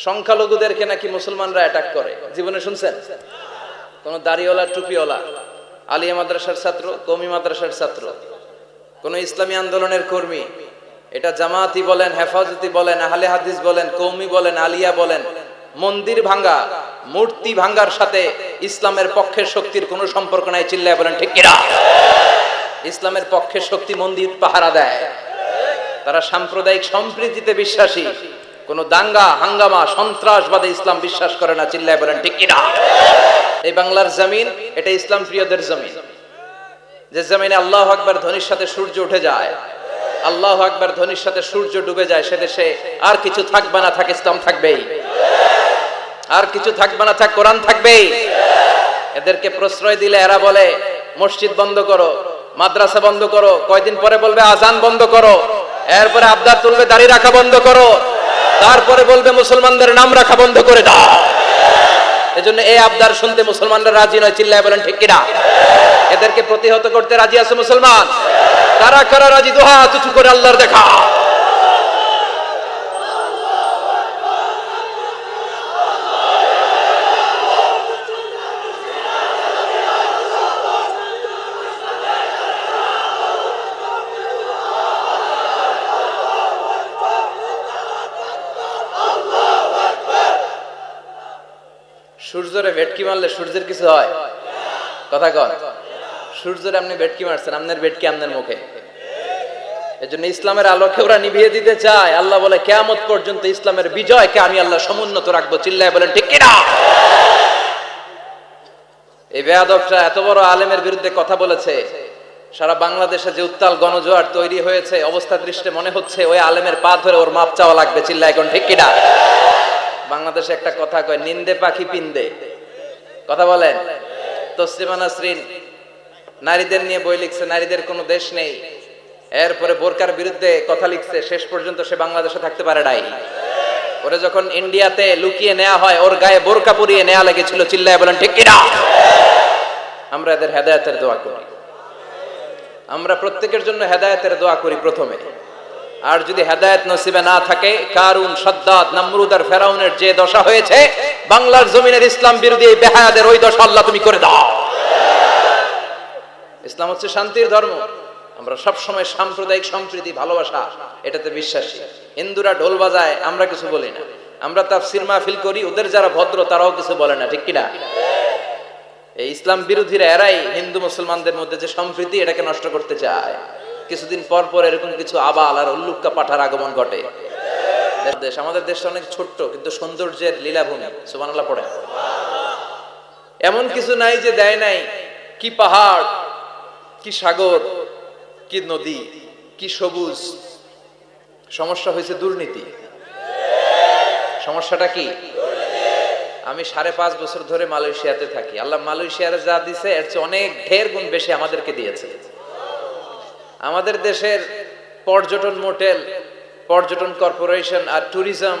সংখ্যালঘুদেরকে নাকি মুসলমানরা অ্যাটাক করে, জীবনে শুনছেন? কোন দাড়িওয়ালা টুপিওয়ালা, আলিয়া মাদ্রাসার ছাত্র, কওমি মাদ্রাসার ছাত্র, কোন ইসলামী আন্দোলনের কর্মী, এটা জামাতি বলেন, হেফাজতি বলেন, আহলে হাদিস বলেন, কওমি বলেন, আলিয়া বলেন, মন্দির ভাঙ্গা, মূর্তি ভাঙ্গার সাথে ইসলামের পক্ষের শক্তির কোনো সম্পর্ক নাই। চিল্লায় বলেন ঠিক কিনা? ইসলামের পক্ষের শক্তি মন্দির পাহারা দেয়। তারা সাম্প্রদায়িক সম্প্রীতিতে বিশ্বাসী, কোন দাঙ্গা হাঙ্গামা সন্ত্রাসবাদে ইসলাম বিশ্বাস করে না। চিল্লায় বলেন ঠিক কিনা? এই বাংলার জমিন এটা ইসলাম প্রিয়দের জমিন। যে জমিনে আল্লাহু আকবার ধ্বনির সাথে সূর্য উঠে যায়, আল্লাহু আকবার ধ্বনির সাথে সূর্য ডুবে যায়, সে দেশে আর কিছু থাকবে না থাক ইসলাম থাকবেই, আর কিছু থাকবে না থাক কোরআন থাকবেই। এদেরকে প্রশ্রয় দিলে এরা বলে মসজিদ বন্ধ করো, মাদ্রাসা বন্ধ করো, কয়দিন পরে বলবে আজান বন্ধ করো, এরপরে আবদার তুলবে দাড়ি রাখা বন্ধ করো, তারপরে বলবে মুসলমানদের নাম রাখা বন্ধ করে দাও। এজন্য এই আবদার শুনতে মুসলমানরা রাজি নয়। চিল্লায় বলেন ঠিক কিনা? এদেরকে প্রতিহত করতে রাজি আছে মুসলমান? কারা কারা রাজি? দুই হাত উঁচু করে আল্লাহর দেখা। সূর্যরে ভেটকি মারলে সূর্যের কিছু হয়? কথা কন। সূর্যরে আপনি ভেটকি মারছেন, আপনার ভেটকি আপনার মুখে। এজন্য ইসলামের আলোকে ওরা নিভিয়ে দিতে চায়। আল্লাহ বলে কিয়ামত পর্যন্ত ইসলামের বিজয়কে আমি আল্লাহ সমুন্নত রাখবো। চিল্লায় বলেন ঠিক কিনা? এই বেয়াদবটা এত বড় আলেমের বিরুদ্ধে কথা বলেছে, সারা বাংলাদেশে যে উত্তাল গণজোয়ার তৈরি হয়েছে, অবস্থা দৃষ্টে মনে হচ্ছে ওই আলেমের পা ধরে ওর মাপ চাওয়া লাগবে। চিল্লায় এখন ঠিক কিনা? বাংলাদেশে একটা কথা কয়, নিন্দে পাখি পিন্দে। কথা বলেন। তসলিমা নাসরিন নারীদের নিয়ে বই লিখছে, নারীদের কোনো দেশ নেই। এরপরে বোরকার বিরুদ্ধে কথা লিখছে, শেষ পর্যন্ত সে বাংলাদেশে থাকতে পারে নাই। ওরে যখন ইন্ডিয়াতে লুকিয়ে নেওয়া হয়, ওর গায়ে বোরকা পরিয়ে নেওয়া লেগেছিল। চিল্লায় বলেন ঠিক কিনা? আমরা এদের হেদায়েতের দোয়া করি। আমরা প্রত্যেকের জন্য হেদায়েতের দোয়া করি প্রথমে। আর যদি হেদায়েত নসিবে না থাকে, কারুন, সাদ্দাদ, নমরুদ আর ফেরাউনের যে দশা হয়েছে, বাংলার জমিনের ইসলাম বিরোধী এই বেহায়াদের ওই দশা আল্লাহ তুমি করে দাও। ইসলাম হচ্ছে শান্তির ধর্ম। আমরা সব সময় সাম্প্রদায়িক সম্প্রীতি, ভালোবাসা এটাতে বিশ্বাসী। হিন্দুরা ঢোল বাজায়, আমরা কিছু বলি না। আমরা তাফসীর মাহফিল করি, ওদের যারা ভদ্র তারাও কিছু বলে না। ঠিক কিনা? এই ইসলাম বিরোধীরা এরাই হিন্দু মুসলমানদের মধ্যে যে সম্প্রীতি, এটাকে নষ্ট করতে চায়। কিছুদিন পর পর এরকম কিছু আবাল আর উল্লুক্কা পাঠার আগমন ঘটে। দেশ, আমাদের দেশটা অনেক ছোট্ট কিন্তু সৌন্দর্যের লীলাভূমি। সুবহানাল্লাহ পড়ে। এমন কিছু নাই যে দেয় নাই। কি পাহাড়, কি সাগর, কি নদী, কি সবুজ। সমস্যা হয়েছে দুর্নীতি। সমস্যাটা কি? আমি 5.5 বছর ধরে মালয়েশিয়াতে থাকি। আল্লাহ মালয়েশিয়ার যা দিছে এর চেয়ে অনেক ঢের গুণ বেশি আমাদেরকে দিয়েছে। আমাদের দেশের পর্যটন মোটেল, পর্যটন কর্পোরেশন আর ট্যুরিজম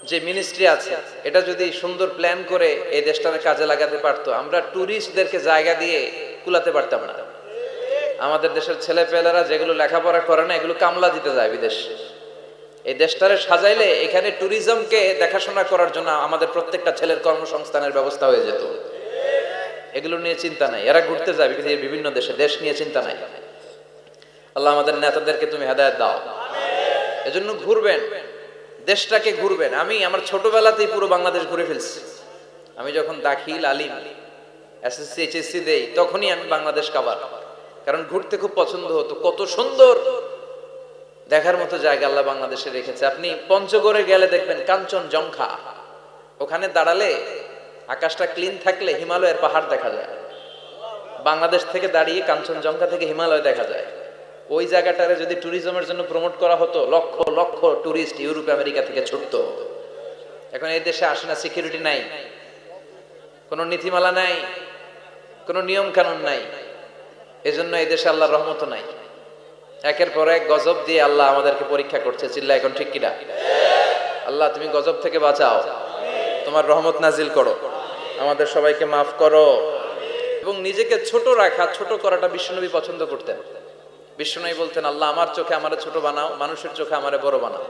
যে মিনিস্ট্রি আছে, এটা যদি সুন্দর প্ল্যান করে এই দেশটাকে কাজে লাগাতে পারতো, আমরা ট্যুরিস্টদেরকে জায়গা দিয়ে কুলাতে পারতাম না। আমাদের দেশের ছেলেপেলেরা যেগুলো লেখাপড়া করে না, এগুলো কামলা দিতে যায় বিদেশ। এই দেশটারে সাজাইলে এখানে ট্যুরিজমকে দেখাশোনা করার জন্য আমাদের প্রত্যেকটা ছেলের কর্মসংস্থানের ব্যবস্থা হয়ে যেত। এগুলো নিয়ে চিন্তা নাই। এরা ঘুরতে যায় পৃথিবীর বিভিন্ন দেশে, দেশ নিয়ে চিন্তা নাই। আল্লাহ আমাদের নেতাদেরকে তুমি হেদায়েত দাও। এজন্য ঘুরবেন, দেশটাকে ঘুরবেন। আমি আমার ছোটবেলাতেই পুরো বাংলাদেশ ঘুরে ফেলছি। আমি যখন দাখিল, আলিম, এসএসসি, এইচএসসি দেই, তখনই আমি বাংলাদেশ কাবার, কারণ ঘুরতে খুব পছন্দ হতো। কত সুন্দর দেখার মতো জায়গা আল্লাহ বাংলাদেশে রেখেছে। আপনি পঞ্চগড়ে গেলে দেখবেন কাঞ্চনজঙ্ঘা, ওখানে দাঁড়ালে আকাশটা ক্লিন থাকলে হিমালয়ের পাহাড় দেখা যায়। বাংলাদেশ থেকে দাঁড়িয়ে কাঞ্চনজঙ্ঘা থেকে হিমালয় দেখা যায়। ওই জায়গাটারে যদি ট্যুরিজমের জন্য প্রমোট করা হতো, lakh lakh tourist Europe America থেকে ছুটতো। এখন এই দেশে আসে না, সিকিউরিটি নাই, কোনো নীতিমালা নাই, কোনো নিয়ম কানুন নাই। এজন্য এই দেশে আল্লাহর রহমত নাই। একের পর এক গজব দিয়ে আল্লাহ আমাদেরকে পরীক্ষা করছে। চিল্লা এখন ঠিক কিনা? আল্লাহ তুমি গজব থেকে বাঁচাও, তোমার রহমত নাজিল করো, আমাদের সবাইকে মাফ করো। এবং নিজেকে ছোট রাখা, ছোট করাটা বিশ্বনবী পছন্দ করতেন। বিশ্বনবী বলতেন, আল্লাহ আমার চোখে আমারে ছোট বানাও, মানুষের চোখে আমারে বড় বানাও।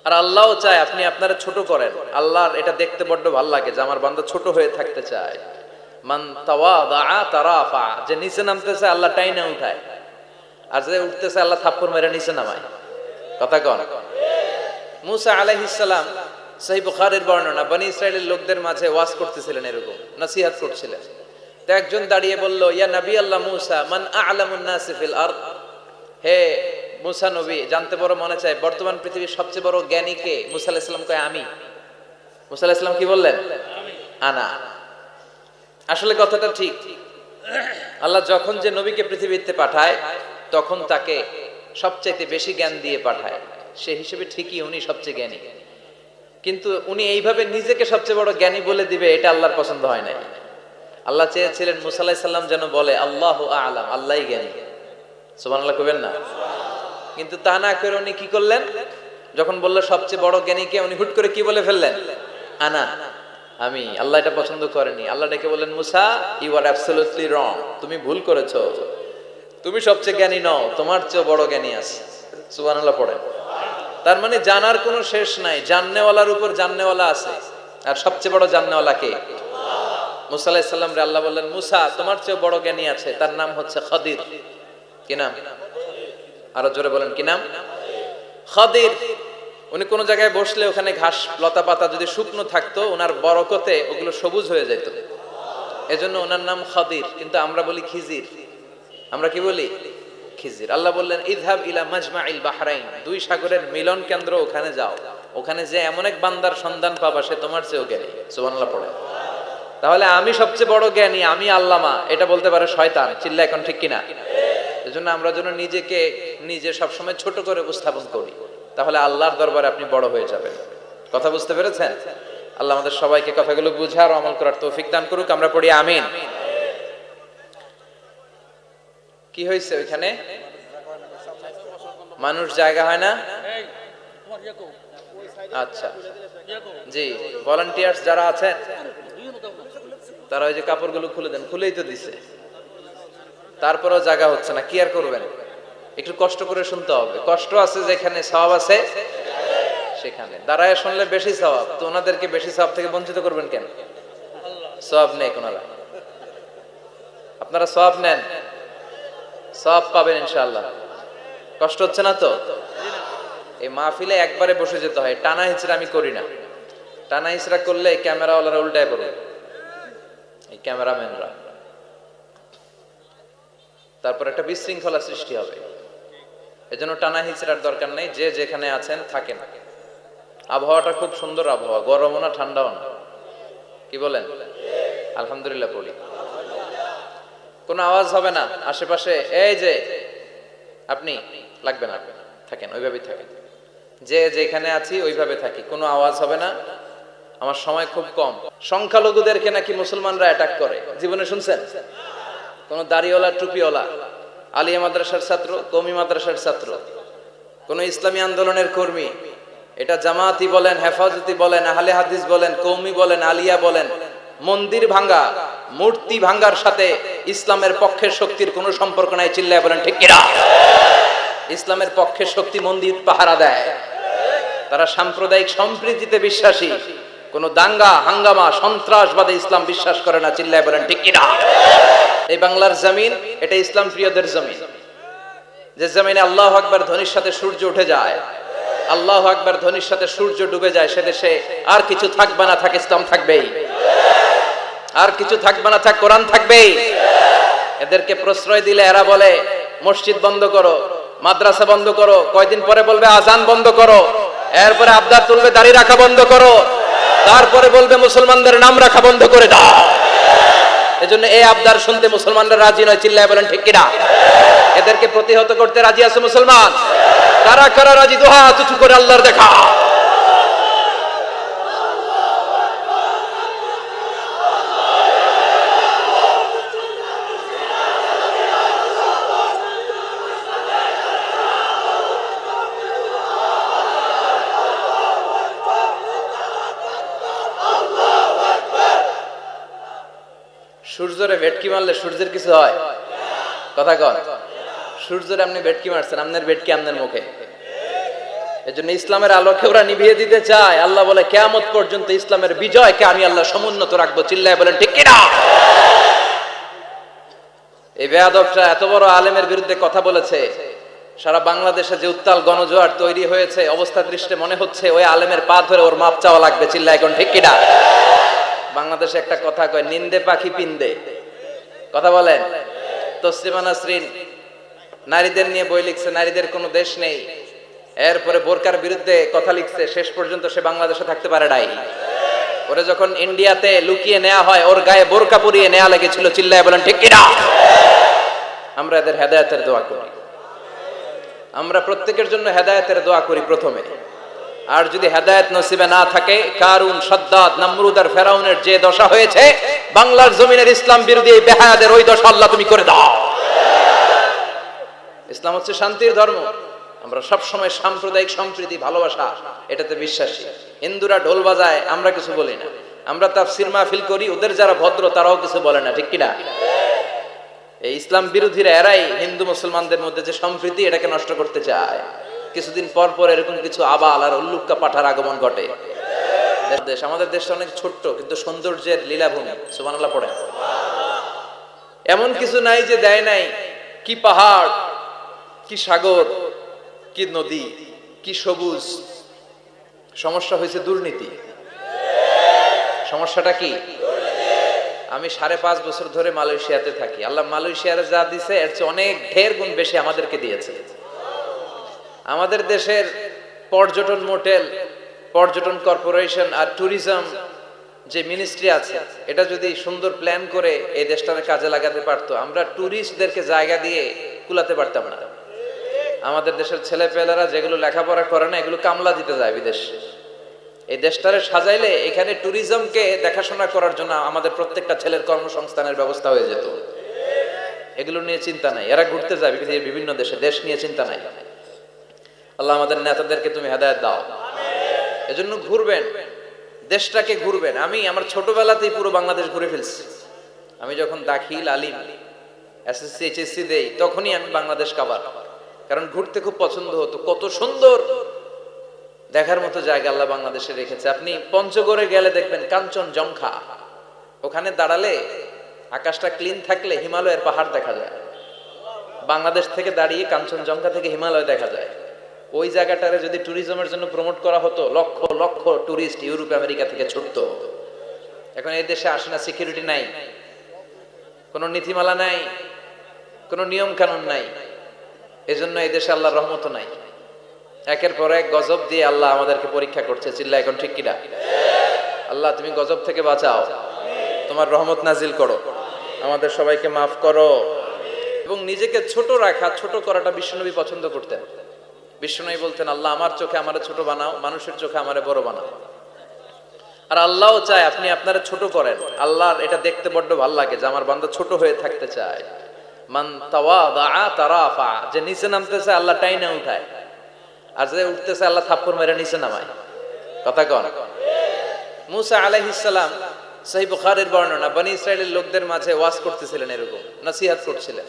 আর আল্লাহও চায় আপনি আপনারা ছোট করেন। আল্লাহর এটা দেখতে বড্ড ভালো লাগে যে আমার বান্দা ছোট হয়ে থাকতে চায়। মান তাওয়াদা তারাফা, যে নিচে নামতেছে আল্লাহ টাইনা উঠায়, আর যে উঠতেছে আল্লাহ থাপ্পড় মেরে নিচে নামায়। কথা কন। মুসা আলাইহিস সালাম, সহিহ বুখারীর বর্ণনা, বনি ইসরাইলের লোকদের মাঝে ওয়াজ করতেছিলেন, এরকম নসিহত করছিলেন। তো একজন দাঁড়িয়ে বলল, ইয়া নবী আল্লাহ মুসা, মান আ'লামুন নাসি ফিল আরদ, হে মুসা নবী, জানতে বড় মনে চায় বর্তমান পৃথিবীর সবচেয়ে বড় জ্ঞানী কে? মুসা আলাইহিস সালাম কয় আমি। মুসা আলাইহিস সালাম কি বললেন? আনা। আসলে কথাটা ঠিক। আল্লাহ যখন যে নবীকে পৃথিবীতে পাঠায় তখন তাকে সবচেয়ে বেশি জ্ঞান দিয়ে পাঠায়, সে হিসেবে ঠিকই উনি সবচেয়ে জ্ঞানী। কিন্তু উনি এইভাবে নিজেকে সবচেয়ে বড় জ্ঞানী বলে দিবে, এটা আল্লাহর পছন্দ হয় নাই। আল্লাহ চেয়েছিলেন মুসা আলাইহিস সালাম যেন বলে আল্লাহু আ'লাম, আল্লাহই জ্ঞানী। সুবহানাল্লাহ কইবেন না? কিন্তু তা না করে উনি কি করলেন? যখন বললো সবচেয়ে বড় জ্ঞানী কে, উনি হুট করে কি বলে ফেললেন? আনা, আমি। আল্লাহ এটা পছন্দ করেনি। আল্লাহ ডেকে বললেন, মুসা, ইউ আর অ্যাবসলিউটলি রং, তুমি ভুল করেছো, তুমি সবচেয়ে জ্ঞানী নও, তোমার চেয়ে বড় জ্ঞানী আছে। সুবহানাল্লাহ পড়েন। তার মানে জানার কোনো শেষ নাই, জাননেওয়ালার উপর জাননেওয়ালা আছে। আর সবচেয়ে বড় জাননেওয়ালা কে? মুসা আলাইহিস সালাম রে আল্লাহ বললেন, মুসা, তোমার চেয়ে বড় জ্ঞানী আছে, তার নাম হচ্ছে খাদির। কি নাম? আরো জোরে বলেন, কি নাম? খাদির। উনি কোন জায়গায় বসলে ওখানে ঘাস লতা পাতা যদি শুকনো থাকতো, ওনার বরকতে ওগুলো সবুজ হয়ে যেত, এজন্য ওনার নাম খাদির। কিন্তু আমরা বলি খিজির। আমরা কি বলি? খিজির। আল্লাহ বললেন, ইযহাব ইলা মাজমাইল বাহরাইন, দুই সাগরের মিলন কেন্দ্র, ওখানে যাও, ওখানে যে এমন এক বান্দার সন্ধান পাবা সে তোমার চেয়েও জ্ঞানী। সুবহানাল্লাহ পড়ে। তাহলে আমি সবচেয়ে বড় জ্ঞানী, আমি আল্লামা, এটা বলতে পারে শয়তান। চিল্লা এখন ঠিক কিনা? এজন্য আমরা যেন নিজেকে নিজে সবসময় ছোট করে উপস্থাপন করি, তাহলে আল্লাহর দরবারে আপনি বড় হয়ে যাবেন। কথা বুঝতে পেরেছেন? আল্লাহ আমাদের সবাইকে কথাগুলো বুঝার ও আমল করার তৌফিক দান করুক। আমরা পড়ি আমিন। কি হয়েছে ওইখানে? মানুষ জায়গা হয় না? আচ্ছা, জি, ভলান্টিয়ার্স যারা আছেন তারা ওই যে কাপড়গুলো খুলে দেন। খুলেই তো দিছে, তারপরেও জায়গা হচ্ছে না। কি আর করবেন? একটু কষ্ট করে শুনতে হবে। কষ্ট আছে যেখানে, সওয়াব আছে সেখানে। দাঁড়ায় শুনলে বেশি সওয়াব, তো ওনাদেরকে বেশি সওয়াব থেকে বঞ্চিত করবেন কেন? সওয়াব নেই ওনারা, আপনারা সওয়াব নেন, সওয়াব পাবেন ইনশাআল্লাহ। কষ্ট হচ্ছে না তো? এই মাহফিলে একবারে বসে যেতে হয়, টানা হিচড়া আমি করি না। টানা হিচড়া করলে ক্যামেরাওয়ালারা উল্টায় পড়বে, এই ক্যামেরাম্যানরা। তারপর একটা বিশৃঙ্খলা সৃষ্টি হবে। এজন্য টানা হিচড়ার দরকার নেই, যে যেখানে আছেন থাকেন। আবহাওয়াটা খুব সুন্দর আবহাওয়া, গরমও না ঠান্ডাও না। কি বলেন? আলহামদুলিল্লাহ পড়ি। কোনো আওয়াজ হবে না আশেপাশে। এই যে আপনি লাগবে না, থাকেন ওইভাবেই থাকেন। যে যেখানে আছি ওইভাবে থাকি, কোনো আওয়াজ হবে না। আমার সময় খুব কম। সংখ্যালঘুদেরকে নাকি মুসলমানরা অ্যাটাক করে, জীবনে শুনছেন? কোন দাড়িওয়ালা টুপিওয়ালা, আলিয়া মাদ্রাসার ছাত্র, কওমি মাদ্রাসার ছাত্র, কোন ইসলামী আন্দোলনের কর্মী, এটা জামাতি বলেন, হেফাজতি বলেন, আহলে হাদিস বলেন, কওমি বলেন, আলিয়া বলেন, মন্দির ভাঙ্গা, মূর্তি ভাঙ্গার সাথে ইসলামের পক্ষের শক্তির কোনো সম্পর্ক নাই। চিল্লায় বলেন ঠিক কিনা? ইসলামের পক্ষের শক্তি মন্দির পাহারা দেয়। তারা সাম্প্রদায়িক সম্প্রীতিতে বিশ্বাসী, কোন দাঙ্গা হাঙ্গামা সন্ত্রাসবাদে ইসলাম বিশ্বাস করে না। চিল্লায় বলেন ঠিক কিনা? এই বাংলার জমিন, এটা ইসলাম প্রিয়দের জমিন। যে জমিনে আল্লাহু আকবার ধ্বনির সাথে সূর্য উঠে যায়, আল্লাহু আকবার ধ্বনির সাথে সূর্য ডুবে যায়, সে দেশে আর কিছু থাকবে না, থাক ইসলাম থাকবেই। আর কিছু থাকবে না, থাক কোরআন থাকবেই। এদেরকে প্রশ্রয় দিলে এরা বলে মসজিদ বন্ধ করো, মাদ্রাসা বন্ধ করো, কয়দিন পরে বলবে আজান বন্ধ করো, এরপরে আবদার তুলবে দাড়ি রাখা বন্ধ করো, তারপরে বলবে মুসলমানদের নাম রাখা বন্ধ করে দাও। এজন্য এই আবদার শুনতে মুসলমানরা রাজি নয়। চিল্লায় বলেন ঠিক কিনা? এদেরকে প্রতিহত করতে রাজি আছে মুসলমান? কারা কারা রাজি? দুহা উঁচু করে আল্লাহর দেখা। সূর্যরে ভেটকি মারলে সূর্যের কিছু হয়? কথা কন। সূর্যরে আপনি ভেটকি মারছেন, আপনার ভেটকি আপনার মুখে। এজন্য ইসলামের আলোকে ওরা নিভিয়ে দিতে চায়। আল্লাহ বলে কিয়ামত পর্যন্ত ইসলামের বিজয়কে আমি আল্লাহ সমুন্নত রাখবো। চিল্লায় বলেন ঠিক কিনা? এই বেয়াদবটা এত বড় আলেমের বিরুদ্ধে কথা বলেছে, সারা বাংলাদেশে যে উত্তাল গণজোয়ার তৈরি হয়েছে, অবস্থা দৃষ্টে মনে হচ্ছে ওই আলেমের পা ধরে ওর মাপ চাওয়া লাগবে। চিল্লায় এখন ঠিক কিনা? বাংলাদেশে একটা কথা কয়, নিন্দে পাখি পিন্দে। কথা বলেন। তসলিমা নাসরিন নারীদের নিয়ে বই লিখছে, নারীদের কোনো দেশ নেই। এরপরে বোরকার বিরুদ্ধে কথা লিখছে, শেষ পর্যন্ত সে বাংলাদেশে থাকতে পারে নাই। ওরে যখন ইন্ডিয়াতে লুকিয়ে নেওয়া হয়, ওর গায়ে বোরকা পরিয়ে নেওয়া লেগেছিল। চিল্লায় বলেন ঠিক কিনা? আমরা এদের হেদায়েতের দোয়া করি। আমরা প্রত্যেকের জন্য হেদায়েতের দোয়া করি প্রথমে। আর যদি হেদায়েত নসিবে না থাকে, কারুন, সাদ্দাদ, নমরুদ আর ফেরাউনের যে দশা হয়েছে, বাংলার জমিনের ইসলাম বিরোধী এই বেহায়াদের ওই দশা আল্লাহ তুমি করে দাও। ইসলাম হচ্ছে শান্তির ধর্ম। আমরা সব সময় সাম্প্রদায়িক সম্প্রীতি, ভালোবাসা এটাতে বিশ্বাসী। হিন্দুরা ঢোল বাজায়, আমরা কিছু বলি না। আমরা তাফসীর মাহফিল করি, ওদের যারা ভদ্র তারাও কিছু বলে না। ঠিক কিনা? এই ইসলাম বিরোধীরা এরাই হিন্দু মুসলমানদের মধ্যে যে সম্প্রীতি, এটাকে নষ্ট করতে চায়। কিছুদিন পর পর এরকম কিছু আবাল আর উল্লুক্কা পাঠার আগমন ঘটে। আমাদের দেশটা অনেক ছোট্ট, কিন্তু সৌন্দর্যের লীলাভূমি। সুবহানাল্লাহ পড়ে। এমন কিছু নাই যে দেয় নাই। কি পাহাড়, কি সাগর, কি নদী, কি সবুজ। সমস্যা হয়েছে দুর্নীতি। সমস্যাটা কি? আমি 5.5 বছর ধরে মালয়েশিয়াতে থাকি। আল্লাহ মালয়েশিয়ার যা দিছে এর চেয়ে অনেক ঢের গুণ বেশি আমাদেরকে দিয়েছে। আমাদের দেশের পর্যটন মোটেল, পর্যটন কর্পোরেশন আর ট্যুরিজম যে মিনিস্ট্রি আছে, এটা যদি সুন্দর প্ল্যান করে এই দেশটাকে কাজে লাগাতে পারতো, আমরা ট্যুরিস্টদেরকে জায়গা দিয়ে কুলাতে পারতাম না। আমাদের দেশের ছেলেপেলেরা যেগুলো লেখাপড়া করে না, এগুলো কামলা দিতে যায় বিদেশ। এই দেশটারে সাজাইলে এখানে ট্যুরিজমকে দেখাশোনা করার জন্য আমাদের প্রত্যেকটা ছেলের কর্মসংস্থানের ব্যবস্থা হয়ে যেত। এগুলো নিয়ে চিন্তা নাই। এরা ঘুরতে যায় বিভিন্ন দেশে, দেশ নিয়ে চিন্তা নাই। আল্লাহ আমাদের নেতাদেরকে তুমি হেদায়েত দাও। এজন্য ঘুরবেন, দেশটাকে ঘুরবেন। আমি আমার ছোটবেলাতেই পুরো বাংলাদেশ ঘুরে ফেলছি। আমি যখন দাখিল, আলিম, এসএসসি, এইচএসসি দেই, তখনই আমি বাংলাদেশ কাবার। কারণ ঘুরতে খুব পছন্দ হতো। কত সুন্দর দেখার মতো জায়গা আল্লাহ বাংলাদেশে রেখেছে। আপনি পঞ্চগড়ে গেলে দেখবেন কাঞ্চনজঙ্ঘা। ওখানে দাঁড়ালে, আকাশটা ক্লিন থাকলে হিমালয়ের পাহাড় দেখা যায়। বাংলাদেশ থেকে দাঁড়িয়ে কাঞ্চনজঙ্ঘা থেকে হিমালয় দেখা যায়। ওই জায়গাটারে যদি ট্যুরিজমের জন্য প্রমোট করা হতো, lakh lakh tourist Europe America থেকে ছুটতো। এখন এই দেশে আসে না, সিকিউরিটি নাই, কোনো নীতিমালা নাই, কোনো নিয়ম কানুন নাই। এজন্য এই দেশে আল্লাহর রহমত নাই। একের পর এক গজব দিয়ে আল্লাহ আমাদেরকে পরীক্ষা করছে। চিল্লা এখন ঠিক কিনা? আল্লাহ তুমি গজব থেকে বাঁচাও, তোমার রহমত নাজিল করো, আমাদের সবাইকে মাফ করো। এবং নিজেকে ছোট রাখা, ছোট করাটা বিশ্বনবী পছন্দ করতেন। বিশ্বনবী বলতেন, আল্লাহ আমার চোখে আমারে ছোট বানাও, মানুষের চোখে আমারে বড় বানাও। আর আল্লাহও চায় আপনি আপনারা ছোট করেন। আল্লাহর এটা দেখতে বড্ড ভালো লাগে যে আমার বান্দা ছোট হয়ে থাকতে চায়। মান তাওয়াদা তারাফা, যে নিচে নামতেছে আল্লাহ টাইনা উঠায়, আর যে উঠতেছে আল্লাহ থাপ্পড় মেরে নিচে নামায়। কথা কন। মুসা আলাইহিস সালাম, সহিহ বুখারীর বর্ণনা, বনি ইসরাইলের লোকদের মাঝে ওয়াজ করতেছিলেন, এরকম নসিহত করছিলেন।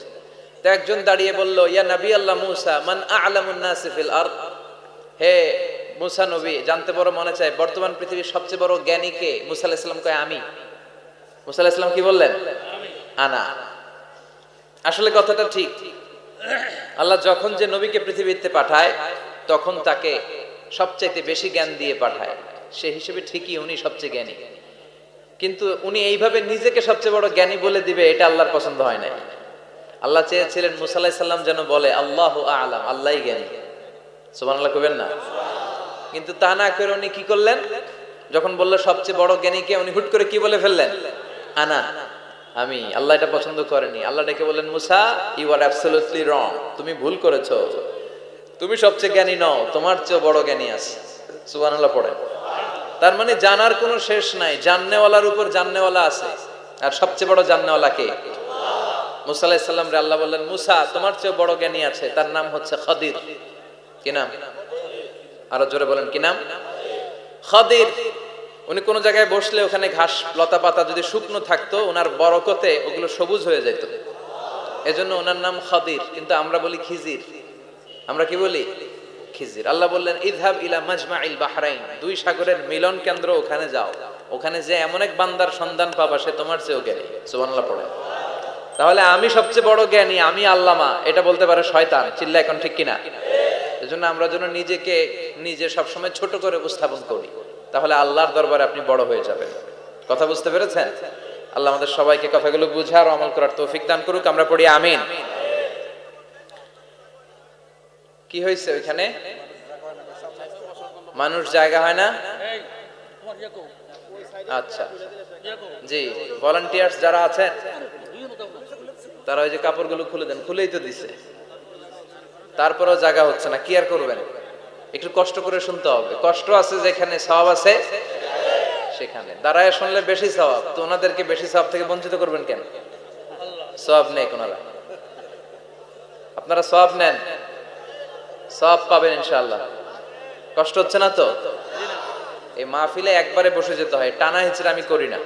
তো একজন দাঁড়িয়ে বলল, ইয়া নবী আল্লাহ মুসা, মান আ'লামুন নাস ফিল আরদ। হে মুসা নবী, জানতে বড় মনে চায় বর্তমান পৃথিবীর সবচেয়ে বড় জ্ঞানী কে? মুসা আলাইহিস সালাম কয় আমি। মুসা আলাইহিস সালাম কি বললেন? আনা। আসলে কথাটা ঠিক। আল্লাহ যখন যে নবীকে পৃথিবীতে পাঠায়, তখন তাকে সবচেয়ে বেশি জ্ঞান দিয়ে পাঠায়। সে হিসেবে ঠিকই উনি সবচেয়ে জ্ঞানী, কিন্তু উনি এইভাবে নিজেকে সবচেয়ে বড় জ্ঞানী বলে দিবে, এটা আল্লাহর পছন্দ হয় না। আল্লাহ চেয়েছিলেন মুসা আলাইহিস সালাম যেন বলে আল্লাহু আ'লাম, আল্লাহই জ্ঞানী। সুবহানাল্লাহ কইবেন না? কিন্তু তা না করে উনি কি করলেন? যখন বলল সবচেয়ে বড় জ্ঞানী কে, উনি হুট করে কি বলে ফেললেন? আনা, আমি। আল্লাহ এটা পছন্দ করেনি। আল্লাহ ডেকে বললেন, মুসা ইউ আর অ্যাবসলিউটলি রং, তুমি ভুল করেছো, তুমি সবচেয়ে জ্ঞানী নও, তোমার চেয়ে বড় জ্ঞানী আছে। সুবহানাল্লাহ পড়ে। তার মানে জানার কোনো শেষ নাই, জাননেওয়ালার উপর জাননেওয়ালা আছে। আর সবচেয়ে বড় জাননেওয়ালা কে? মুসা আলাইহিস সালাম রে আল্লাহ বললেন, মুসা তোমার চেয়ে বড় জ্ঞানী আছে, তার নাম হচ্ছে খাদির। কি নাম? আরো জোরে বলেন, কি নাম? খাদির। উনি কোন জায়গায় বসলে ওখানে ঘাস লতা পাতা যদি শুকনো থাকতো, ওনার বরকতে ওগুলো সবুজ হয়ে যেত। এজন্য ওনার নাম খাদির। কিন্তু আমরা বলি খিজির। আমরা কি বলি? খিজির। আল্লাহ বললেন ইযহাব ইলা মাজমাইল বাহরাইন, দুই সাগরের মিলন কেন্দ্র, ওখানে যাও। ওখানে যে এমন এক বান্দার সন্ধান পাবা সে তোমার চেয়েও জ্ঞানী। সুবহানাল্লাহ পড়ে। তাহলে আমি সবচেয়ে বড় জ্ঞানী, আমি আল্লামা, এটা বলতে পারে শয়তান। চিল্লা এখন ঠিক কিনা? এজন্য আমরা যেন নিজেকে নিজে সবসময় ছোট করে উপস্থাপন করি, তাহলে আল্লাহর দরবারে আপনি বড় হয়ে যাবেন। কথা বুঝতে পেরেছেন? আল্লাহ আমাদের সবাইকে কথাগুলো বুঝার ও আমল করার তৌফিক দান করুক। আমরা পড়ি আমিন। কি হয়েছে ওইখানে? মানুষ জায়গা হয় না? আচ্ছা জি, ভলান্টিয়ার্স যারা আছেন তারা ওই যে কাপড়গুলো খুলে দেন। খুলেই তো দিছে, তারপরেও জায়গা হচ্ছে না। কি আর করবেন? একটু কষ্ট করে শুনতে হবে। কষ্ট আছে যেখানে, সওয়াব আছে সেখানে। দাঁড়ায় শুনলে বেশি সওয়াব, তো ওনাদেরকে বেশি সওয়াব থেকে বঞ্চিত করবেন কেন? সওয়াব নেই ওনারা, আপনারা সওয়াব নেন, সওয়াব পাবেন ইনশাআল্লাহ। কষ্ট হচ্ছে না তো? এই মাহফিলে একবারে বসে যেতে হয়, টানা হিচড়া আমি করি না।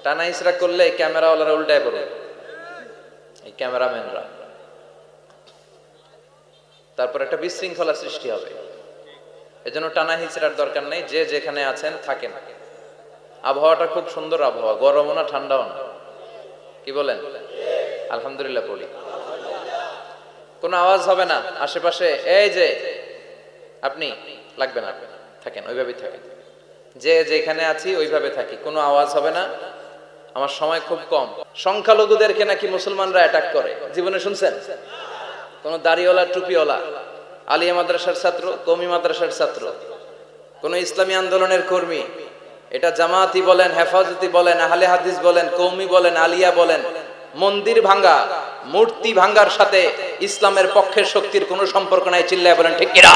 টানা হিচড়া করলে ক্যামেরাওয়ালারা উল্টায় পড়বে, এই ক্যামেরাম্যানরা, তারপর একটা বিশৃঙ্খলা সৃষ্টি হবে। এজন্য টানা হিচড়ার দরকার নেই, যে যেখানে আছেন থাকেন। আবহাওয়াটা খুব সুন্দর আবহাওয়া, গরমও না ঠান্ডাও না। কি বলেন? আলহামদুলিল্লাহ পড়ি। কোনো আওয়াজ হবে না আশেপাশে, এই যে আপনি লাগবে না, থাকেন ওইভাবেই থাকেন। যে যেখানে আছি ওইভাবে থাকি, কোনো আওয়াজ হবে না। আমার সময় খুব কম। সংখ্যালঘুদেরকে নাকি মুসলমানরা অ্যাটাক করে, জীবনে শুনছেন? কোন দাড়িওয়ালা টুপিওয়ালা, আলিয়া মাদ্রাসার ছাত্র, কওমি মাদ্রাসার ছাত্র, কোন ইসলামী আন্দোলনের কর্মী, এটা জামাতি বলেন, হেফাজতি বলেন, আহলে হাদিস বলেন, কওমি বলেন, আলিয়া বলেন, মন্দির ভাঙ্গা, মূর্তি ভাঙ্গার সাথে ইসলামের পক্ষের শক্তির কোনো সম্পর্ক নাই। চিল্লায় বলেন ঠিক কিনা?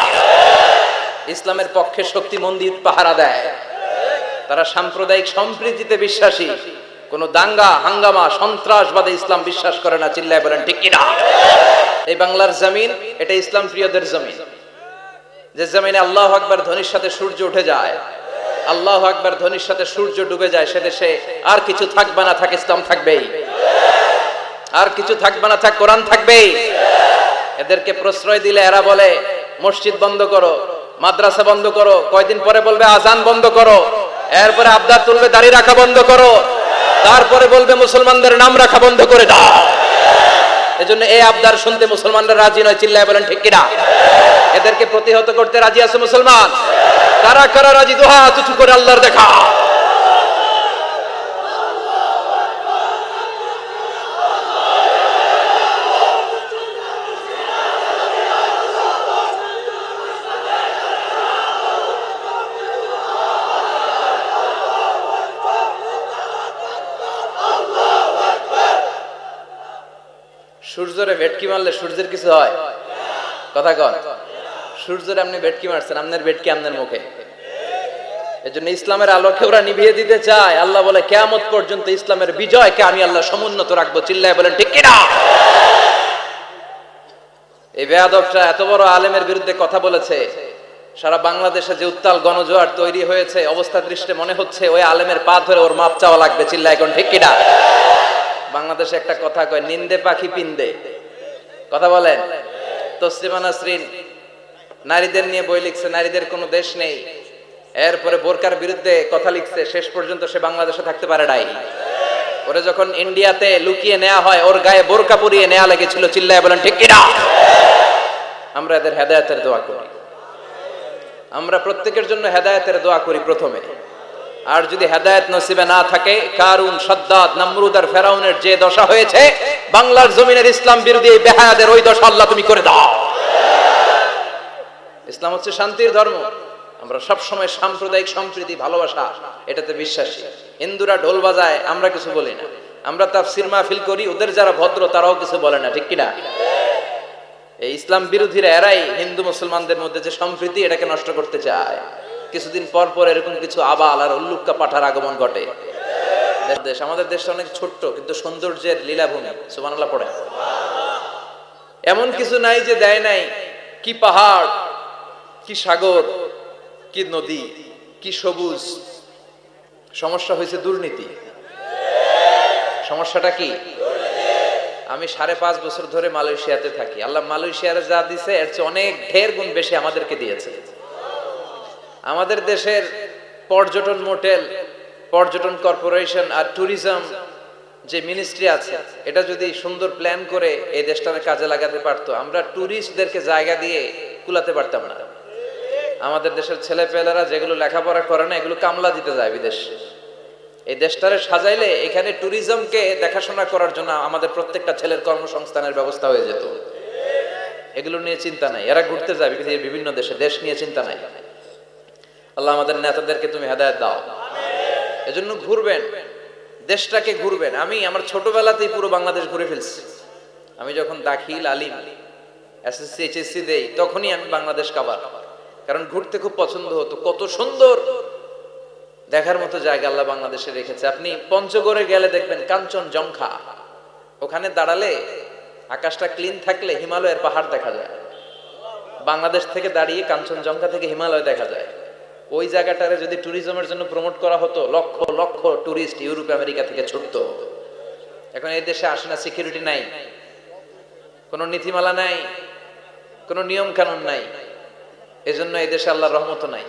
ইসলামের পক্ষের শক্তি মন্দির পাহারা দেয়। তারা সাম্প্রদায়িক সম্প্রীতিতে বিশ্বাসী, কোন দাঙ্গা হাঙ্গামা সন্ত্রাসবাদে ইসলাম বিশ্বাস করে না। চিল্লায় বলেন ঠিক কিনা? এই বাংলার জমিন, এটা ইসলাম প্রিয়দের জমিন। যে জমিনে আল্লাহু আকবার ধ্বনির সাথে সূর্য উঠে যায়, আল্লাহু আকবার ধ্বনির সাথে সূর্য ডুবে যায়, সে দেশে আর কিছু থাকবে না থাক ইসলাম থাকবেই, আর কিছু থাকবে না থাক কোরআন থাকবেই। এদেরকে প্রশ্রয় দিলে এরা বলে মসজিদ বন্ধ করো, মাদ্রাসা বন্ধ করো, কয়দিন পরে বলবে আজান বন্ধ করো, এরপরে আবদার তুলবে দাড়ি রাখা বন্ধ করো, তারপরে বলবে মুসলমানদের নাম রাখা বন্ধ করে দাও। এজন্য এই আবদার শুনতে মুসলমানরা রাজি নয়। চিল্লায় বলেন ঠিক কিনা? এদেরকে প্রতিহত করতে রাজি আছে মুসলমান? কারা কারা রাজি? দুই হাত উঁচু করে আল্লাহর দেখা। সূর্যরে ভেটকি মারলে সূর্যের কিছু হয়? কথা কন। সূর্যরে আপনি ভেটকি মারছেন, আপনার ভেটকি আপনার মুখে। এজন্য ইসলামের আলোকে ওরা নিভিয়ে দিতে চায়। আল্লাহ বলে কিয়ামত পর্যন্ত ইসলামের বিজয়কে আমি আল্লাহ সমুন্নত রাখবো। চিল্লায় বলেন ঠিক কিনা? এই বেয়াদবটা এত বড় আলেমের বিরুদ্ধে কথা বলেছে, সারা বাংলাদেশে যে উত্তাল গণজোয়ার তৈরি হয়েছে, অবস্থা দৃষ্টে মনে হচ্ছে ওই আলেমের পা ধরে ওর মাপ চাওয়া লাগবে। চিল্লায় এখন ঠিক কিনা? বাংলাদেশে একটা কথা কয়, নিন্দে পাখি পিন্দে। কথা বলেন। তসলিমা নাসরিন নারীদের নিয়ে বই লিখছে, নারীদের কোনো দেশ নেই। এরপরে বোরকার বিরুদ্ধে কথা লিখছে, শেষ পর্যন্ত সে বাংলাদেশে থাকতে পারে নাই। ওরে যখন ইন্ডিয়াতে লুকিয়ে নেওয়া হয়, ওর গায়ে বোরকা পরিয়ে নেওয়া লেগেছিল। চিল্লায় বলেন ঠিক কিনা? আমরা এদের হেদায়েতের দোয়া করি। আমরা প্রত্যেকের জন্য হেদায়েতের দোয়া করি প্রথমে। আর যদি হেদায়েত নসিবে না থাকে, কারুন, সাদ্দাদ, নমরুদ আর ফেরাউনের যে দশা হয়েছে, বাংলার জমিনের ইসলাম বিরোধী এই বেহায়াদের ওই দশা আল্লাহ তুমি করে দাও। ইসলাম হচ্ছে শান্তির ধর্ম। আমরা সব সময় সাম্প্রদায়িক সম্প্রীতি, ভালোবাসা, এটাতে বিশ্বাসী। হিন্দুরা ঢোল বাজায়, আমরা কিছু বলি না। আমরা তাফসীর মাহফিল করি, ওদের যারা ভদ্র তারাও কিছু বলে না। ঠিক কিনা? এই ইসলাম বিরোধীরা এরাই হিন্দু মুসলমানদের মধ্যে যে সম্প্রীতি, এটাকে নষ্ট করতে চায়। কিছুদিন পর পর এরকম কিছু আবাল আর উল্লুক্কা পাঠার আগমন ঘটে। আমাদের দেশটা অনেক ছোট্ট, কিন্তু সৌন্দর্যের লীলাভূমি। সুবহানাল্লাহ পড়ে। এমন কিছু নাই যে দেয় নাই। কি পাহাড়, কি সাগর, কি নদী, কি সবুজ। সমস্যা হয়েছে দুর্নীতি। সমস্যাটা কি? আমি 5.5 বছর ধরে মালয়েশিয়াতে থাকি। আল্লাহ মালয়েশিয়ার যা দিছে এর চেয়ে অনেক ঢের গুণ বেশি আমাদেরকে দিয়েছে। আমাদের দেশের পর্যটন মোটেল, পর্যটন কর্পোরেশন আর ট্যুরিজম যে মিনিস্ট্রি আছে, এটা যদি সুন্দর প্ল্যান করে এই দেশটাকে কাজে লাগাতে পারতো, আমরা ট্যুরিস্টদেরকে জায়গা দিয়ে কুলাতে পারতাম না। আমাদের দেশের ছেলেপেলেরা যেগুলো লেখাপড়া করে না, এগুলো কামলা দিতে যায় বিদেশ। এই দেশটারে সাজাইলে এখানে ট্যুরিজমকে দেখাশোনা করার জন্য আমাদের প্রত্যেকটা ছেলের কর্মসংস্থানের ব্যবস্থা হয়ে যেত। এগুলো নিয়ে চিন্তা নাই, এরা ঘুরতে যায় পৃথিবীর বিভিন্ন দেশে, দেশ নিয়ে চিন্তা নাই। আল্লাহ আমাদের নেতাদেরকে তুমি হেদায়েত দাও, এজন্য ঘুরবেন, দেশটাকে ঘুরবেন। আমি আমার ছোটবেলাতেই পুরো বাংলাদেশ ঘুরে ফেলছি। আমি যখন দাখিল আলিম এসএসসি এইচএসসি দেই, তখনই আমি বাংলাদেশ কাবার, কারণ ঘুরতে খুব পছন্দ হতো। কত সুন্দর দেখার মতো জায়গা আল্লাহ বাংলাদেশে রেখেছে। আপনি পঞ্চগড়ে গেলে দেখবেন কাঞ্চনজঙ্ঘা, ওখানে দাঁড়ালে আকাশটা ক্লিন থাকলে হিমালয়ের পাহাড় দেখা যায়। বাংলাদেশ থেকে দাঁড়িয়ে কাঞ্চনজঙ্ঘা থেকে হিমালয় দেখা যায়। ওই জায়গাটারে যদি ট্যুরিজমের জন্য প্রমোট করা হতো, lakh lakh tourist Europe America থেকে ছুটতো। এখন এই দেশে আসে না, সিকিউরিটি নাই, কোনো নীতিমালা নাই, কোনো নিয়ম কানুন নাই। এজন্য এই দেশে আল্লাহর রহমত নাই।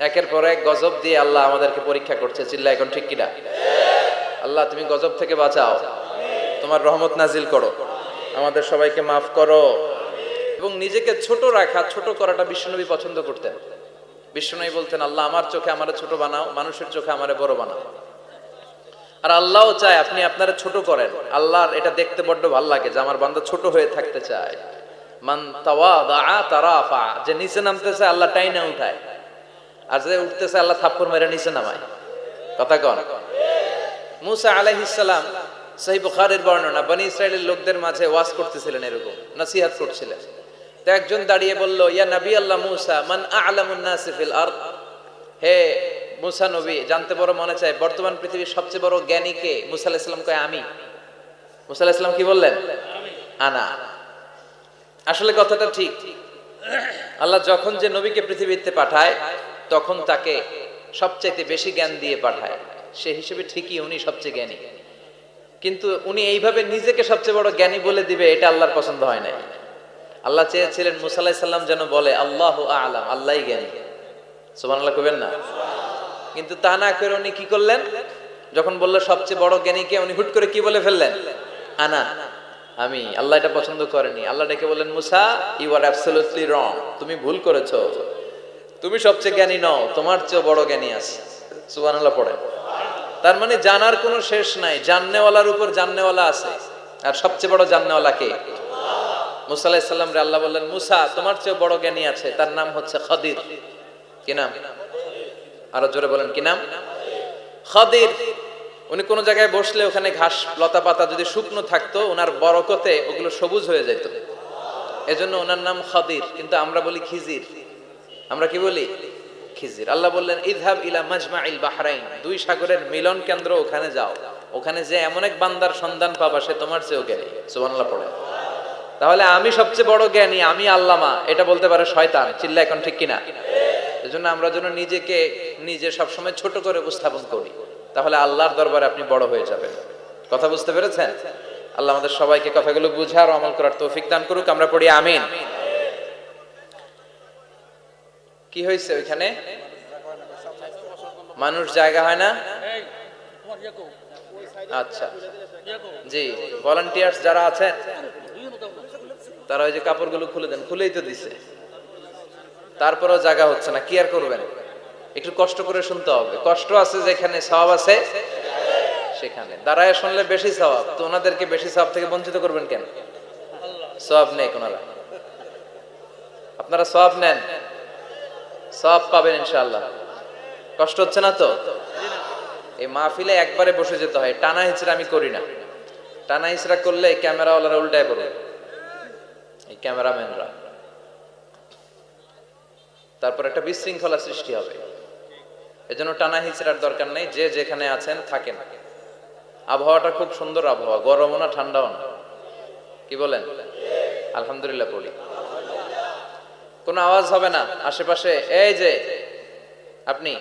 একের পর এক গজব দিয়ে আল্লাহ আমাদেরকে পরীক্ষা করছে। চিল্লা এখন ঠিক কিনা? আল্লাহ তুমি গজব থেকে বাঁচাও, তোমার রহমত নাজিল করো, আমাদের সবাইকে মাফ করো। এবং নিজেকে ছোট রাখা, ছোট করাটা বিশ্বনবী পছন্দ করতেন। বিশ্বনবী বলতেন, আল্লাহ আমার চোখে আমারে ছোট বানাও, মানুষের চোখে আমারে বড় বানাও। আর আল্লাহও চায় আপনি আপনারা ছোট করেন। আল্লাহর এটা দেখতে বড্ড ভালো লাগে যে আমার বান্দা ছোট হয়ে থাকতে চায়। মান তাওয়াদা তারাফা, যে নিচে নামতেছে আল্লাহ টাইনা উঠায়, আর যে উঠতেছে আল্লাহ থাপ্পড় মেরে নিচে নামায়। কথা কন। মুসা আলাইহিস সালাম, সহিহ বুখারীর বর্ণনা, বনি ইসরাইলের লোকদের মাঝে ওয়াজ করতেছিলেন, এরকম নসিহত করছিলেন। তো একজন দাঁড়িয়ে বলল, ইয়া নবী আল্লাহ মুসা, মান আ'লামুন নাসি ফিল আরদ, হে মুসা নবী, জানতে বড় মনে চায় বর্তমান পৃথিবীর সবচেয়ে বড় জ্ঞানী কে? মুসা আলাইহিস সালাম কয় আমি। মুসা আলাইহিস সালাম কি বললেন? আনা। আসলে কথাটা ঠিক। আল্লাহ যখন যে নবীকে পৃথিবীতে পাঠায়, তখন তাকে সবচেয়ে বেশি জ্ঞান দিয়ে পাঠায়। সে হিসেবে ঠিকই উনি সবচেয়ে জ্ঞানী, কিন্তু উনি এইভাবে নিজেকে সবচেয়ে বড় জ্ঞানী বলে দিবে, এটা আল্লাহর পছন্দ হয় না। আল্লাহ চেয়েছিলেন মুসা আলাইহিস সালাম যেন বলে আল্লাহু আ'লাম, আল্লাহই জ্ঞানী। সুবহানাল্লাহ কইবেন না? কিন্তু তা না করে উনি কি করলেন? যখন বলল সবচেয়ে বড় জ্ঞানী কে, উনি হুট করে কি বলে ফেললেন? আনা, আমি। আল্লাহ এটা পছন্দ করেনি। আল্লাহ ডেকে বললেন, মুসা ইউ আর অ্যাবসলিউটলি রং, তুমি ভুল করেছো, তুমি সবচেয়ে জ্ঞানী নও, তোমার চেয়ে বড় জ্ঞানী আছে। সুবহানাল্লাহ পড়েন। তার মানে জানার কোনো শেষ নাই, জাননেওয়ালার উপর জাননেওয়ালা আছে। আর সবচেয়ে বড় জাননেওয়ালা কে? মুসা আলাইহিস সালাম রে আল্লাহ বললেন, মুসা তোমার চেয়ে বড় জ্ঞানী আছে, তার নাম হচ্ছে খাদির। কি নাম? আরো জোরে বলেন, কি নাম? খাদির। উনি কোন জায়গায় বসলে ওখানে ঘাস লতা পাতা যদি শুকনো থাকতো, ওনার বরকতে ওগুলো সবুজ হয়ে যেত, এজন্য ওনার নাম খাদির। কিন্তু আমরা বলি খিজির। আমরা কি বলি? খিজির। আল্লাহ বললেন, ইযহাব ইলা মাজমাইল বাহরাইন, দুই সাগরের মিলন কেন্দ্র, ওখানে যাও, ওখানে যে এমন এক বান্দার সন্ধান পাবা সে তোমার চেয়েও জ্ঞানী। সুবহানাল্লাহ পড়ে। তাহলে আমি সবচেয়ে বড় জ্ঞানী, আমি আল্লামা, এটা বলতে পারে শয়তান। চিল্লা এখন ঠিক কিনা? এজন্য আমরা যেন নিজেকে নিজে সবসময় ছোট করে উপস্থাপন করি, তাহলে আল্লাহর দরবারে আপনি বড় হয়ে যাবেন। কথা বুঝতে পেরেছেন? আল্লাহ আমাদের সবাইকে কথাগুলো বুঝার ও আমল করার তৌফিক দান করুক। আমরা পড়ি আমিন। কি হয়েছে ওইখানে? মানুষ জায়গা হয় না? আচ্ছা জি, ভলান্টিয়ার্স যারা আছেন তারা ওই যে কাপড়গুলো খুলে দেন। খুলেই তো দিছে, তারপরেও জায়গা হচ্ছে না। কি আর করবেন? একটু কষ্ট করে শুনতে হবে। কষ্ট আছে যেখানে, সওয়াব আছে সেখানে। দাঁড়ায় শুনলে বেশি সওয়াব, তো ওনাদেরকে বেশি সওয়াব থেকে বঞ্চিত করবেন কেন? সওয়াব নেই ওনারা, আপনারা সওয়াব নেন, সওয়াব পাবেন ইনশাআল্লাহ। কষ্ট হচ্ছে না তো? এই মাহফিলে একবারে বসে যেতে হয়, টানা হিচড়া আমি করি না। টানা হিচড়া করলে ক্যামেরাওয়ালারা উল্টায় পড়বে, এই ক্যামেরাম্যানরা। তারপর একটা বিশৃঙ্খলা সৃষ্টি হবে। এজন্য টানা হিচড়ার দরকার নেই, যে যেখানে আছেন থাকেন। আবহাওয়াটা খুব সুন্দর আবহাওয়া, গরমও না ঠান্ডাও না। কি বলেন? আলহামদুলিল্লাহ পড়ি। কোনো আওয়াজ হবে না আশেপাশে। এই যে আপনি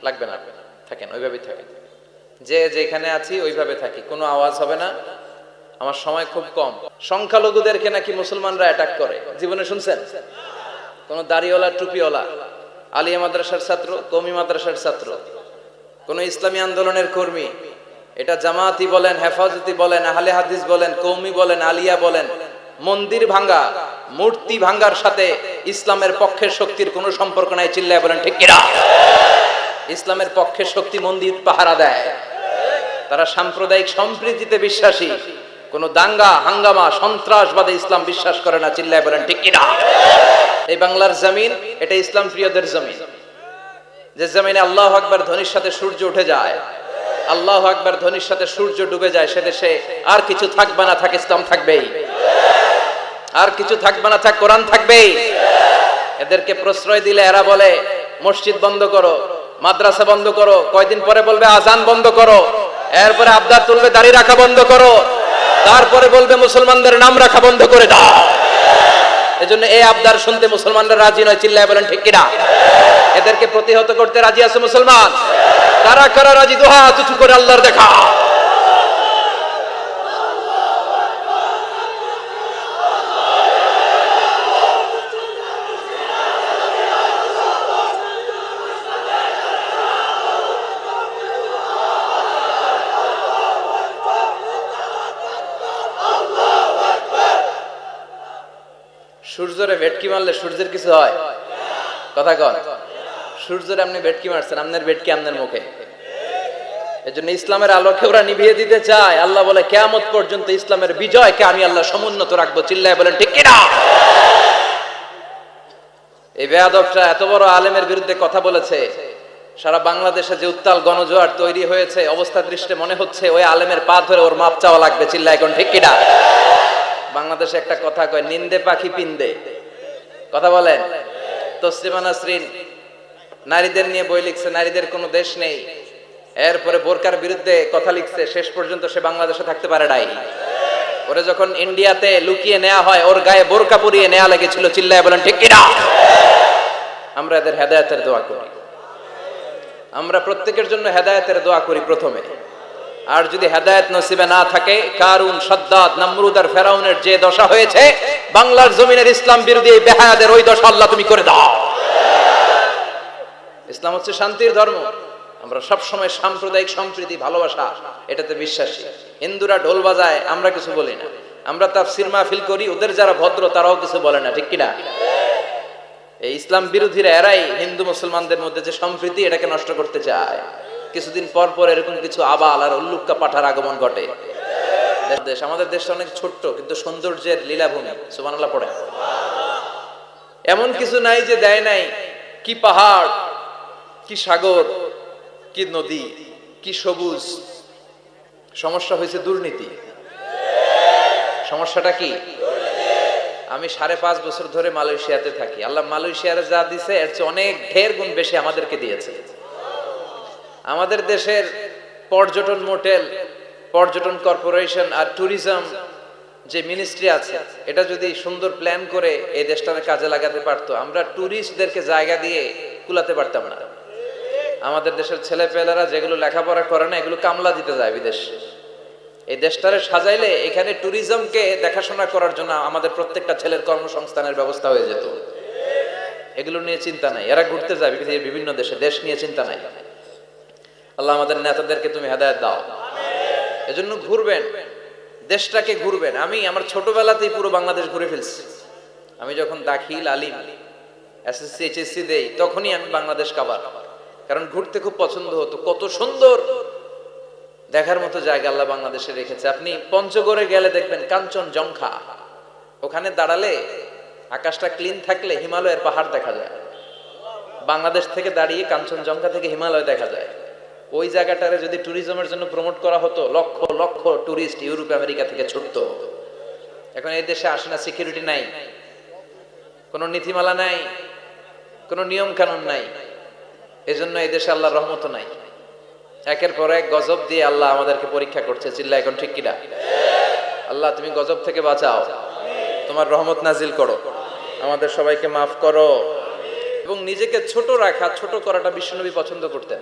লাগবে না, থাকেন ওইভাবেই থাকেন। যে যেখানে আছি ওইভাবে থাকি, কোনো আওয়াজ হবে না। আমার সময় খুব কম। সংখ্যালঘুদেরকে নাকি মুসলমানরা অ্যাটাক করে, জীবনে শুনছেন? কোন দাড়িওয়ালা টুপিওয়ালা, আলিয়া মাদ্রাসার ছাত্র, কওমি মাদ্রাসার ছাত্র, কোন ইসলামী আন্দোলনের কর্মী, এটা জামাতি বলেন, হেফাজতি বলেন, আহলে হাদিস বলেন, কওমি বলেন, আলিয়া বলেন, মন্দির ভাঙ্গা, মূর্তি ভাঙ্গার সাথে ইসলামের পক্ষের শক্তির কোনো সম্পর্ক নাই। চিল্লায় বলেন ঠিক কিনা? ইসলামের পক্ষের শক্তি মন্দির পাহারা দেয়, তারা সাম্প্রদায়িক সম্প্রীতিতে বিশ্বাসী, কোন দাঙ্গা হাঙ্গামা সন্ত্রাসবাদে ইসলাম বিশ্বাস করে না। চিল্লায় বলেন ঠিক কিনা? এই বাংলার জমিন এটা ইসলাম প্রিয়দের জমিন, যে জমিনে আল্লাহু আকবার ধ্বনির সাথে সূর্য উঠে যায়, আল্লাহু আকবার ধ্বনির সাথে সূর্য ডুবে যায়, সে দেশে আর কিছু থাকবে না, থাক ইসলাম থাকবেই। আর কিছু থাকবে না, থাক কোরআন থাকবেই। এদেরকে প্রশ্রয় দিলে এরা বলে মসজিদ বন্ধ করো, মাদ্রাসা বন্ধ করো, কয়দিন পরে বলবে আজান বন্ধ করো, এরপরে আবদার তুলবে দাড়ি রাখা বন্ধ করো, তারপরে বলবে মুসলমানদের নাম রাখা বন্ধ করে দাও। এজন্য এই আবদার শুনতে মুসলমানরা রাজি নয়। চিল্লায় বলেন ঠিক কিনা? এদেরকে প্রতিহত করতে রাজি আছে মুসলমান? কারা কারা রাজি? দুহা উঁচু করে আল্লাহর দেখা। সূর্যরে ভেটকি মারলে সূর্যের কিছু হয়? কথা কন। সূর্যরে আপনি ভেটকি মারছেন, আপনার ভেটকি আপনার মুখে। এজন্য ইসলামের আলোকে ওরা নিভিয়ে দিতে চায়। আল্লাহ বলে কিয়ামত পর্যন্ত ইসলামের বিজয়কে আমি আল্লাহ সমুন্নত রাখবো। চিল্লায় বলেন ঠিক কিনা? এই বেয়াদবটা এত বড় আলেমের বিরুদ্ধে কথা বলেছে, সারা বাংলাদেশে যে উত্তাল গণজোয়ার তৈরি হয়েছে, অবস্থা দৃষ্টে মনে হচ্ছে ওই আলেমের পা ধরে ওর মাপ চাওয়া লাগবে। চিল্লায় এখন ঠিক কিনা? বাংলাদেশে একটা কথা কয়, নিন্দে পাখি পিন্দে। কথা বলেন। তসলিমা নাসরিন নারীদের নিয়ে বই লিখছে, নারীদের কোনো দেশ নেই। এরপরে বোরকার বিরুদ্ধে কথা লিখছে, শেষ পর্যন্ত সে বাংলাদেশে থাকতে পারে নাই। ওরে যখন ইন্ডিয়াতে লুকিয়ে নেওয়া হয়, ওর গায়ে বোরকা পরিয়ে নেওয়া লেগেছিল। চিল্লায় বলেন ঠিক কিনা? আমরা এদের হেদায়েতের দোয়া করি, আমরা প্রত্যেকের জন্য হেদায়েতের দোয়া করি প্রথমে। আর যদি হেদায়েত নসিবে না থাকে, কারুন, সাদ্দাদ, নমরুদ আর ফেরাউনের যে দশা হয়েছে, বাংলার জমিনের ইসলাম বিরোধী এই বেহায়াদের ওই দশা আল্লাহ তুমি করে দাও। ইসলাম হচ্ছে শান্তির ধর্ম। আমরা সব সময় সাম্প্রদায়িক সম্প্রীতি, ভালোবাসা এটাতে বিশ্বাসী। হিন্দুরা ঢোল বাজায়, আমরা কিছু বলি না। আমরা তাফসীর মাহফিল করি, ওদের যারা ভদ্র তারাও কিছু বলে না। ঠিক কিনা? এই ইসলাম বিরোধীরা এরাই হিন্দু মুসলমানদের মধ্যে যে সম্প্রীতি, এটাকে নষ্ট করতে চায়। কিছুদিন পর পর এরকম কিছু আবাল আর উল্লুক্কা পাঠার আগমন ঘটে। দেশ, আমাদের দেশটা অনেক ছোট্ট কিন্তু সৌন্দর্যের লীলাভূমি। সুবহানাল্লাহ পড়ে। এমন কিছু নাই যে দেয় নাই। কি পাহাড়, কি সাগর, কি নদী, কি সবুজ। সমস্যা হয়েছে দুর্নীতি। সমস্যাটা কি? আমি 5.5 বছর ধরে মালয়েশিয়াতে থাকি। আল্লাহ মালয়েশিয়ার যা দিছে এর চেয়ে অনেক ঢের গুণ বেশি আমাদেরকে দিয়েছে। আমাদের দেশের পর্যটন মোটেল, পর্যটন কর্পোরেশন আর ট্যুরিজম যে মিনিস্ট্রি আছে, এটা যদি সুন্দর প্ল্যান করে এই দেশটাকে কাজে লাগাতে পারতো, আমরা ট্যুরিস্টদেরকে জায়গা দিয়ে কুলাতে পারতাম না। আমাদের দেশের ছেলেপেলেরা যেগুলো লেখাপড়া করে না, এগুলো কামলা দিতে যায় বিদেশ। এই দেশটারে সাজাইলে এখানে ট্যুরিজমকে দেখাশোনা করার জন্য আমাদের প্রত্যেকটা ছেলের কর্মসংস্থানের ব্যবস্থা হয়ে যেত। এগুলো নিয়ে চিন্তা নাই। এরা ঘুরতে যায় বিভিন্ন দেশে, দেশ নিয়ে চিন্তা নাই। আল্লাহ আমাদের নেতাদেরকে তুমি হেদায়েত দাও। এজন্য ঘুরবেন, দেশটাকে ঘুরবেন। আমি আমার ছোটবেলাতেই পুরো বাংলাদেশ ঘুরে ফেলছি। আমি যখন দাখিল, আলিম, এসএসসি, এইচএসসি দেই, তখনই আমি বাংলাদেশ কাবার, কারণ ঘুরতে খুব পছন্দ হতো। কত সুন্দর দেখার মতো জায়গা আল্লাহ বাংলাদেশে রেখেছে। আপনি পঞ্চগড়ে গেলে দেখবেন কাঞ্চনজঙ্ঘা, ওখানে দাঁড়ালে আকাশটা ক্লিন থাকলে হিমালয়ের পাহাড় দেখা যায়। বাংলাদেশ থেকে দাঁড়িয়ে কাঞ্চনজঙ্ঘা থেকে হিমালয় দেখা যায়। ওই জায়গাটারে যদি ট্যুরিজমের জন্য প্রমোট করা হতো, lakh lakh tourist Europe America থেকে ছুটতো। এখন এই দেশে আসে না, সিকিউরিটি নাই, কোনো নীতিমালা নাই, কোনো নিয়ম কানুন নাই। এজন্য এই দেশে আল্লাহর রহমত নাই। একের পর এক গজব দিয়ে আল্লাহ আমাদেরকে পরীক্ষা করছে। চিল্লা এখন ঠিক কিনা? আল্লাহ তুমি গজব থেকে বাঁচাও, তোমার রহমত নাজিল করো, আমাদের সবাইকে মাফ করো। এবং নিজেকে ছোট রাখা, ছোট করাটা বিশ্বনবী পছন্দ করতেন।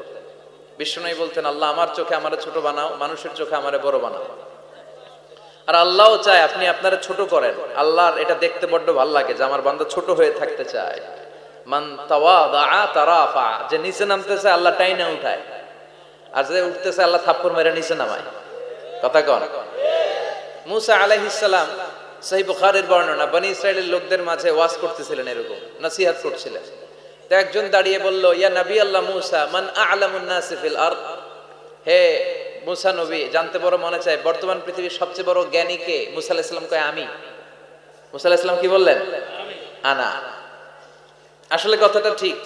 বিশ্বনবী বলতেন, আল্লাহ আমার চোখে আমারে ছোট বানাও, মানুষের চোখে আমারে বড় বানাও। আর আল্লাহও চায় আপনি আপনারা ছোট করেন। আল্লাহর এটা দেখতে বড্ড ভালো লাগে যে আমার বান্দা ছোট হয়ে থাকতে চায়। মান তাওয়াদা তারাফা, যে নিচে নামতেছে আল্লাহ টাইনা উঠায়, আর যে উঠতেছে আল্লাহ থাপ্পড় মেরে নিচে নামায়। কথা কন। মুসা আলাইহিস সালাম, সহিহ বুখারীর বর্ণনা, বনি ইসরাইলের লোকদের মাঝে ওয়াজ করতেছিলেন, এরকম নসিহত করছিলেন। তো একজন দাঁড়িয়ে বলল, ইয়া নবী আল্লাহ মুসা, মান আ'লামুন নাসি ফিল আরদ, হে মুসা নবী, জানতে বড় মনে চায় বর্তমান পৃথিবীর সবচেয়ে বড় জ্ঞানী কে? মুসা আলাইহিস সালাম কয় আমি। মুসা আলাইহিস সালাম কি বললেন? আনা। আসলে কথাটা ঠিক।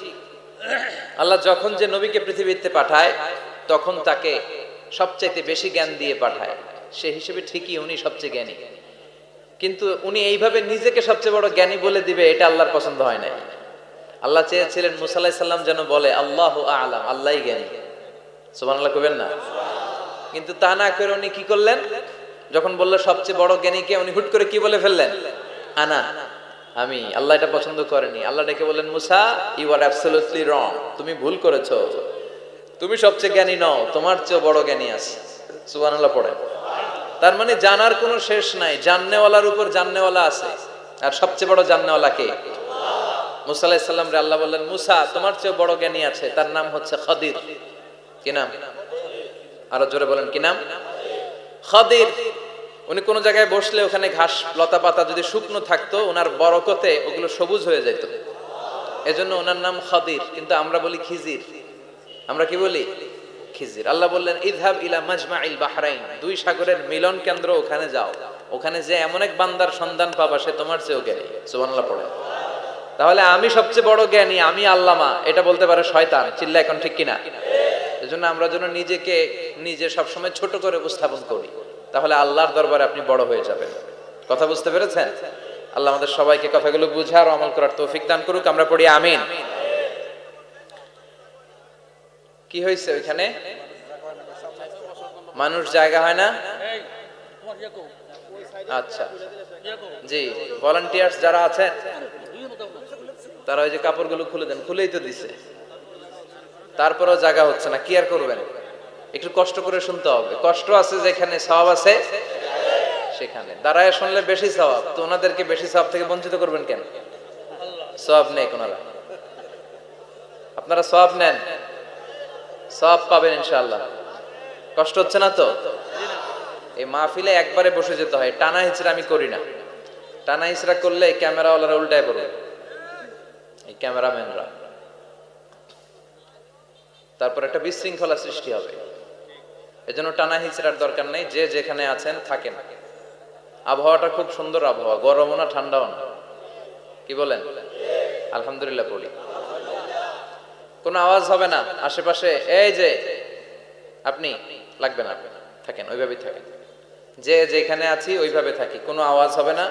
আল্লাহ যখন যে নবীকে পৃথিবীতে পাঠায় তখন তাকে সবচেয়ে বেশি জ্ঞান দিয়ে পাঠায়, সে হিসেবে ঠিকই উনি সবচেয়ে জ্ঞানী। কিন্তু উনি এইভাবে নিজেকে সবচেয়ে বড় জ্ঞানী বলে দিবে, এটা আল্লাহর পছন্দ হয় না। আল্লাহ চেয়েছিলেন মুসা আলাইহিস সালাম যেন বলে আল্লাহু আ'লাম, আল্লাহই জ্ঞানী। সুবহানাল্লাহ কইবেন না? কিন্তু তা না করে উনি কি করলেন? যখন বলল সবচেয়ে বড় জ্ঞানী কে, উনি হুট করে কি বলে ফেললেন? আনা, আমি। আল্লাহ এটা পছন্দ করেনি। আল্লাহ ডেকে বললেন, মুসা, ইউ আর অ্যাবসলিউটলি রং, তুমি ভুল করেছো, তুমি সবচেয়ে জ্ঞানী নও, তোমার চেয়ে বড় জ্ঞানী আছে। সুবহানাল্লাহ পড়ে। তার মানে জানার কোনো শেষ নাই, জাননেওয়ালার উপর জাননেওয়ালা আছে। আর সবচেয়ে বড় জাননেওয়ালা কে? মুসা আলাইহিস সালাম রে আল্লাহ বললেন, মুসা, তোমার চেয়ে বড় জ্ঞানী আছে, তার নাম হচ্ছে খাদির। কি নাম? আরো জোরে বলেন, কি নাম? খাদির। উনি কোন জায়গায় বসলে ওখানে ঘাস লতা পাতা যদি শুকনো থাকতো, ওনার বরকতে ওগুলো সবুজ হয়ে যেত, এজন্য ওনার নাম খাদির। কিন্তু আমরা বলি খিজির। আমরা কি বলি? খিজির। আল্লাহ বললেন, ইযহাব ইলা মাজমাইল বাহরাইন, দুই সাগরের মিলন কেন্দ্র, ওখানে যাও, ওখানে যে এমন এক বান্দার সন্ধান পাবা সে তোমার চেয়েও জ্ঞানী। সুবহানাল্লাহ পড়ে। তাহলে আমি সবচেয়ে বড় জ্ঞানী, আমি আল্লামা, এটা বলতে পারে শয়তান। চিল্লা এখন ঠিক কিনা? এজন্য আমরা যেন নিজেকে নিজে সবসময় ছোট করে উপস্থাপন করি, তাহলে আল্লাহর দরবারে আপনি বড় হয়ে যাবেন। কথা বুঝতে পেরেছেন? আল্লাহ আমাদের সবাইকে কথাগুলো বুঝার ও আমল করার তৌফিক দান করুক। আমরা পড়ি আমিন। কি হয়েছে ওইখানে? মানুষ জায়গা হয় না? আচ্ছা, জি, ভলান্টিয়ার্স যারা আছেন তারা ওই যে কাপড়গুলো খুলে দেন। খুলেই তো দিছে, তারপরেও জায়গা হচ্ছে না। কি আর করবেন? একটু কষ্ট করে শুনতে হবে। কষ্ট আছে যেখানে, সওয়াব আছে সেখানে। দাঁড়ায় শুনলে বেশি সওয়াব, তো ওনাদেরকে বেশি সওয়াব থেকে বঞ্চিত করবেন কেন? সওয়াব নেই ওনারা, আপনারা সওয়াব নেন, সওয়াব পাবেন ইনশাআল্লাহ। কষ্ট হচ্ছে না তো? এই মাহফিলে একবারে বসে যেতে হয়, টানা হিচড়া আমি করি না। টানা হিচড়া করলে ক্যামেরাওয়ালারা উল্টায় পড়বে, এই ক্যামেরাম্যানরা, তারপর একটা বিশৃঙ্খলা সৃষ্টি হবে। এজন্য টানা হিচড়ার দরকার নেই, যে যেখানে আছেন থাকেন। আবহাওয়াটা খুব সুন্দর আবহাওয়া, গরমও না ঠান্ডাও না। কি বলেন? আলহামদুলিল্লাহ বলি। কোনো আওয়াজ হবে না আশেপাশে, এই যে আপনি লাগবে না, থাকেন ওইভাবেই থাকেন, যে যেখানে আছি ওইভাবে থাকি, কোনো আওয়াজ হবে না।